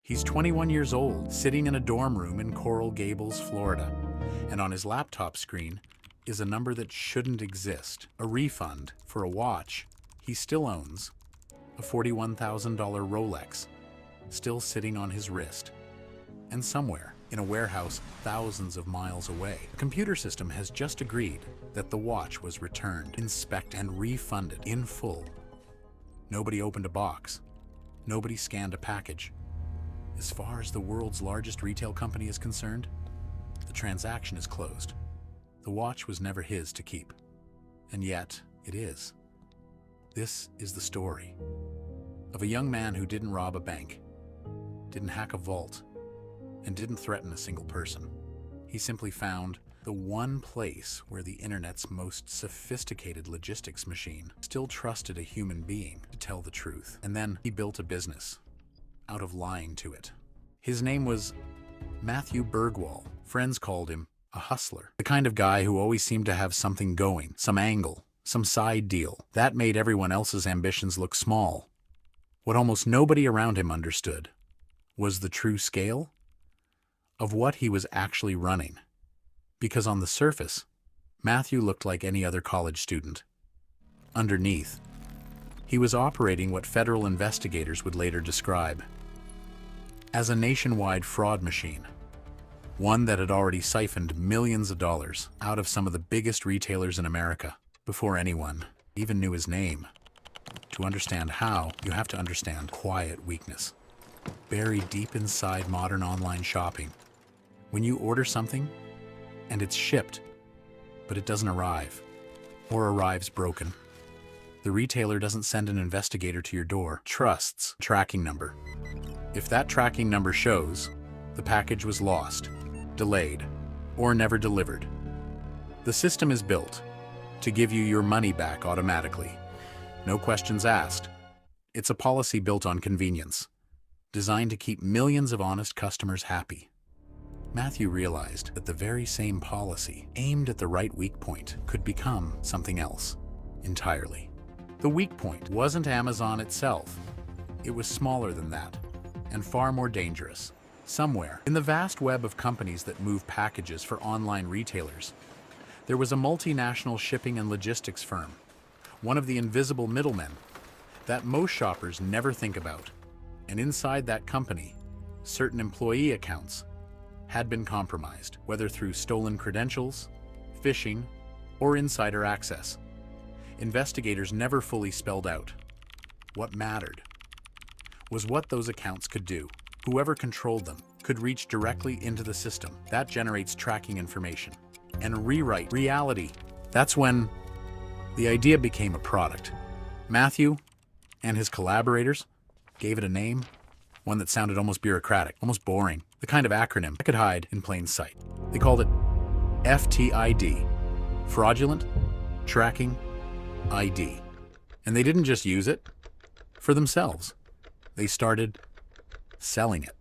He's 21 years old, sitting in a dorm room in Coral Gables, Florida, and on his laptop screen is a number that shouldn't exist, a refund for a watch he still owns, a $41,000 Rolex, still sitting on his wrist. And somewhere, in a warehouse thousands of miles away, the computer system has just agreed that the watch was returned, inspected, and refunded in full. Nobody opened a box. Nobody scanned a package. As far as the world's largest retail company is concerned, the transaction is closed. The watch was never his to keep. And yet, it is. This is the story of a young man who didn't rob a bank, didn't hack a vault, and didn't threaten a single person. He simply found the one place where the internet's most sophisticated logistics machine still trusted a human being to tell the truth. And then he built a business out of lying to it. His name was Matthew Bergwall. Friends called him a hustler, the kind of guy who always seemed to have something going, some angle, some side deal. That made everyone else's ambitions look small. What almost nobody around him understood was the true scale of what he was actually running. Because on the surface, Matthew looked like any other college student. Underneath, he was operating what federal investigators would later describe as a nationwide fraud machine, one that had already siphoned millions of dollars out of some of the biggest retailers in America before anyone even knew his name. To understand how, you have to understand quiet weakness, buried deep inside modern online shopping. When you order something and it's shipped, but it doesn't arrive, or arrives broken, the retailer doesn't send an investigator to your door, trusts a tracking number. If that tracking number shows the package was lost, delayed, or never delivered, the system is built to give you your money back automatically. No questions asked. It's a policy built on convenience, designed to keep millions of honest customers happy. Matthew realized that the very same policy, aimed at the right weak point, could become something else entirely. The weak point wasn't Amazon itself. It was smaller than that, and far more dangerous. Somewhere, in the vast web of companies that move packages for online retailers, there was a multinational shipping and logistics firm, one of the invisible middlemen that most shoppers never think about. And inside that company, certain employee accounts had been compromised, whether through stolen credentials, phishing, or insider access. Investigators never fully spelled out. What mattered was what those accounts could do. Whoever controlled them could reach directly into the system. That generates tracking information and rewrite reality. That's when the idea became a product. Matthew and his collaborators gave it a name, one that sounded almost bureaucratic, almost boring, the kind of acronym that could hide in plain sight. They called it FTID, Fraudulent Tracking ID. And they didn't just use it for themselves. They started selling it.